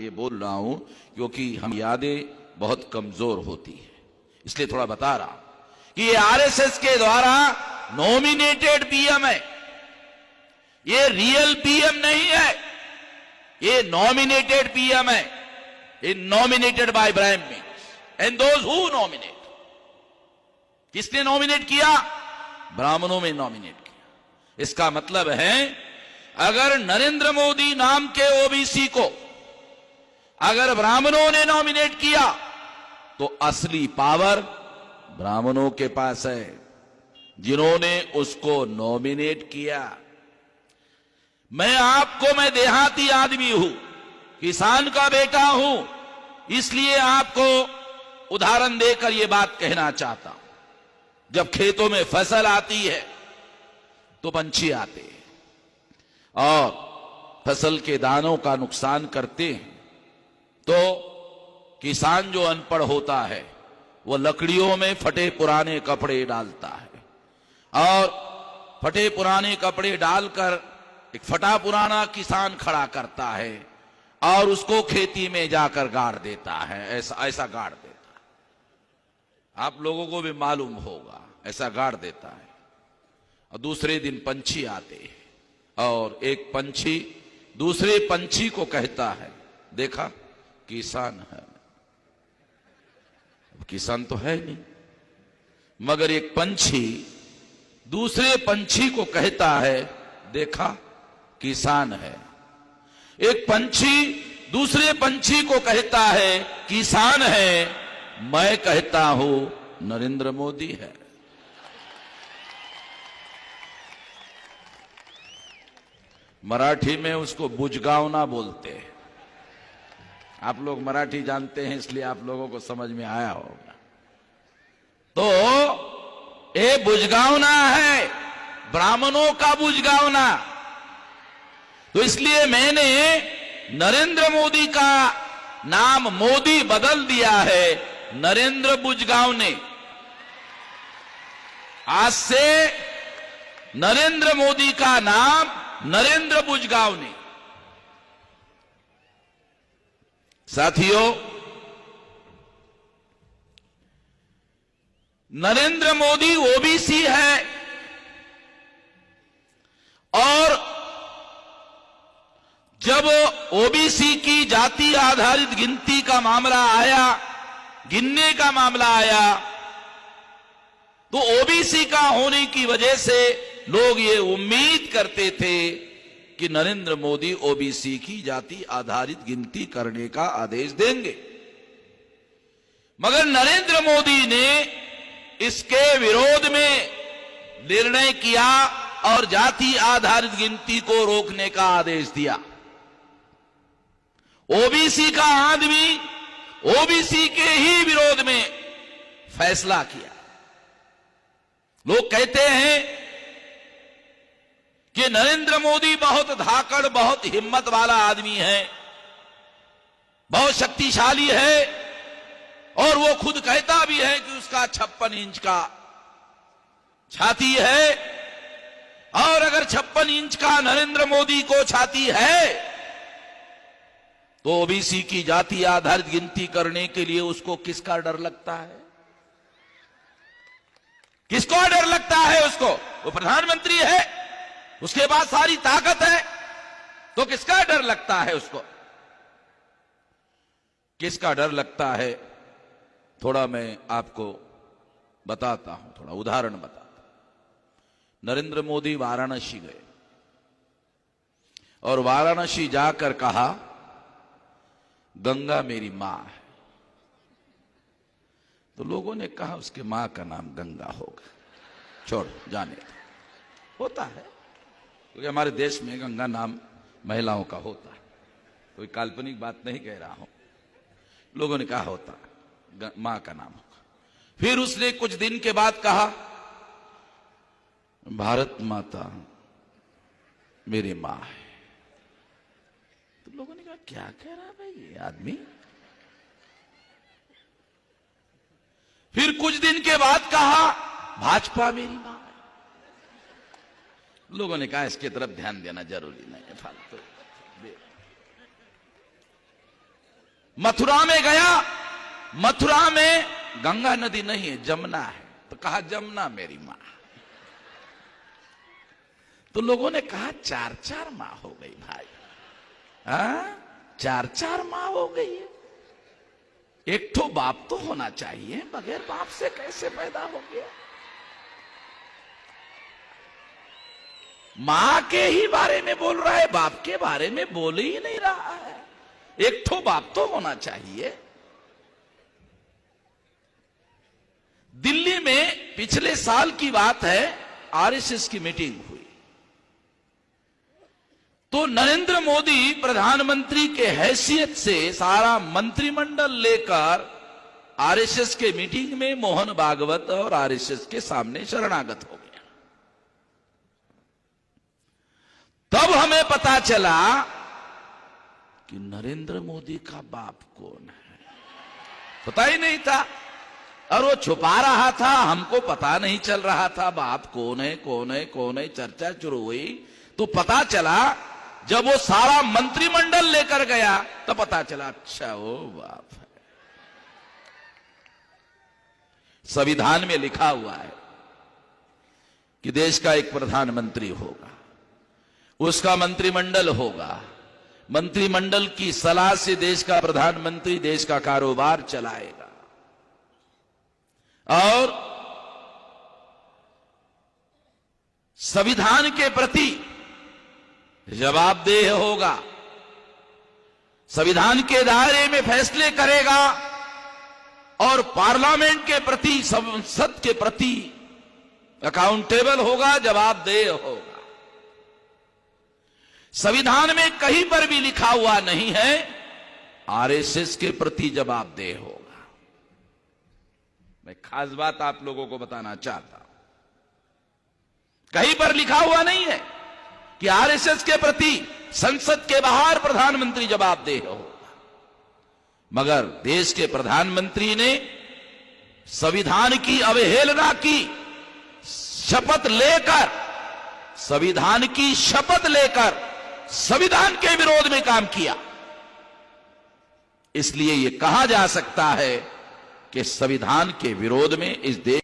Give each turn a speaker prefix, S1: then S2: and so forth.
S1: ये बोल रहा हूं क्योंकि हम यादें बहुत कमजोर होती है, इसलिए थोड़ा बता रहा कि ये आरएसएस के द्वारा नॉमिनेटेड पीएम है, ये रियल पीएम नहीं है, ये नॉमिनेटेड पीएम है। ये nominated by Brahmins and those who nominate. किसने नॉमिनेट किया? ब्राह्मणों में नॉमिनेट किया। इसका मतलब है अगर नरेंद्र मोदी नाम के ओबीसी को अगर ब्राह्मणों ने नॉमिनेट किया तो असली पावर ब्राह्मणों के पास है, जिन्होंने उसको नॉमिनेट किया। मैं देहाती आदमी हूं, किसान का बेटा हूं, इसलिए आपको उदाहरण देकर यह बात कहना चाहता हूं। जब खेतों में फसल आती है तो पंछी आते हैं और फसल के दानों का नुकसान करते हैं, तो किसान जो अनपढ़ होता है वो लकड़ियों में फटे पुराने कपड़े डालता है और फटे पुराने कपड़े डालकर एक फटा पुराना किसान खड़ा करता है और उसको खेती में जाकर गाड़ देता है। ऐसा गाड़ देता है, आप लोगों को भी मालूम होगा, ऐसा गाड़ देता है। और दूसरे दिन पंछी आते हैं और एक पंछी दूसरे पंछी को कहता है, देखा किसान है। किसान तो है नहीं, मगर एक पंछी दूसरे पंछी को कहता है, देखा किसान है। एक पंछी दूसरे पंछी को कहता है किसान है, मैं कहता हूं नरेंद्र मोदी है। मराठी में उसको बुजगावना बोलते हैं। आप लोग मराठी जानते हैं इसलिए आप लोगों को समझ में आया होगा। तो ये बुजगावना है, ब्राह्मणों का बुजगावना। तो इसलिए मैंने नरेंद्र मोदी का नाम मोदी बदल दिया है नरेंद्र बुजगावने। आज से नरेंद्र मोदी का नाम नरेंद्र बुजगावने। साथियों, नरेंद्र मोदी ओबीसी है और जब ओबीसी की जाति आधारित गिनती का मामला आया, गिनने का मामला आया, तो ओबीसी का होने की वजह से लोग ये उम्मीद करते थे कि नरेंद्र मोदी ओबीसी की जाति आधारित गिनती करने का आदेश देंगे। मगर नरेंद्र मोदी ने इसके विरोध में निर्णय किया और जाति आधारित गिनती को रोकने का आदेश दिया। ओबीसी का आदमी ओबीसी के ही विरोध में फैसला किया। लोग कहते हैं कि नरेंद्र मोदी बहुत धाकड़, बहुत हिम्मत वाला आदमी है, बहुत शक्तिशाली है और वो खुद कहता भी है कि उसका 56 इंच का छाती है। और अगर 56 इंच का नरेंद्र मोदी को छाती है तो ओबीसी की जाति आधारित गिनती करने के लिए उसको किसका डर लगता है? किसको डर लगता है उसको? वो प्रधानमंत्री है, उसके पास सारी ताकत है, तो किसका डर लगता है उसको? किसका डर लगता है? थोड़ा मैं आपको बताता हूं, थोड़ा उदाहरण बताता हूं। नरेंद्र मोदी वाराणसी गए और वाराणसी जाकर कहा, गंगा मेरी मां है। तो लोगों ने कहा उसके मां का नाम गंगा होगा, छोड़ जाने दो। होता है क्योंकि हमारे देश में गंगा नाम महिलाओं का होता है, कोई काल्पनिक बात नहीं कह रहा हूं। लोगों ने कहा होता मां का नाम होगा। फिर उसने कुछ दिन के बाद कहा, भारत माता मेरी मां है। तो लोगों ने कहा क्या कह रहा है भाई ये आदमी? फिर कुछ दिन के बाद कहा, भाजपा मेरी मां है। लोगों ने कहा इसके तरफ ध्यान देना जरूरी नहीं है, फालतू। मथुरा में गया, मथुरा में गंगा नदी नहीं है, जमुना है, तो कहा जमुना मेरी मां। तो लोगों ने कहा 4-4 मां हो गई भाई, 4-4 मां हो गई है, एक ठो बाप तो होना चाहिए, बगैर बाप से कैसे पैदा हो गया? मां के ही बारे में बोल रहा है, बाप के बारे में बोल ही नहीं रहा है। एक ठो बाप तो होना चाहिए। दिल्ली में पिछले साल की बात है, आरएसएस की मीटिंग हुई, तो नरेंद्र मोदी प्रधानमंत्री के हैसियत से सारा मंत्रिमंडल लेकर आरएसएस के मीटिंग में मोहन भागवत और आरएसएस के सामने शरणागत हो गया। तब हमें पता चला कि नरेंद्र मोदी का बाप कौन है, पता ही नहीं था, और वो छुपा रहा था, हमको पता नहीं चल रहा था बाप कौन है कौन है कौन है। चर्चा शुरू हुई तो पता चला, जब वो सारा मंत्रिमंडल लेकर गया तो पता चला अच्छा वो बाप है। संविधान में लिखा हुआ है कि देश का एक प्रधानमंत्री होगा, उसका मंत्रिमंडल होगा, मंत्रिमंडल की सलाह से देश का प्रधानमंत्री देश का कारोबार चलाएगा और संविधान के प्रति जवाबदेह होगा, संविधान के दायरे में फैसले करेगा और पार्लियामेंट के प्रति, संसद के प्रति अकाउंटेबल होगा, जवाबदेह होगा। संविधान में कहीं पर भी लिखा हुआ नहीं है आरएसएस के प्रति जवाबदेह होगा। मैं खास बात आप लोगों को बताना चाहता हूं, कहीं पर लिखा हुआ नहीं है कि आरएसएस के प्रति संसद के बाहर प्रधानमंत्री जवाबदेह होगा, मगर देश के प्रधानमंत्री ने संविधान की अवहेलना की शपथ लेकर, संविधान की शपथ लेकर संविधान के विरोध में काम किया। इसलिए यह कहा जा सकता है कि संविधान के विरोध में इस देश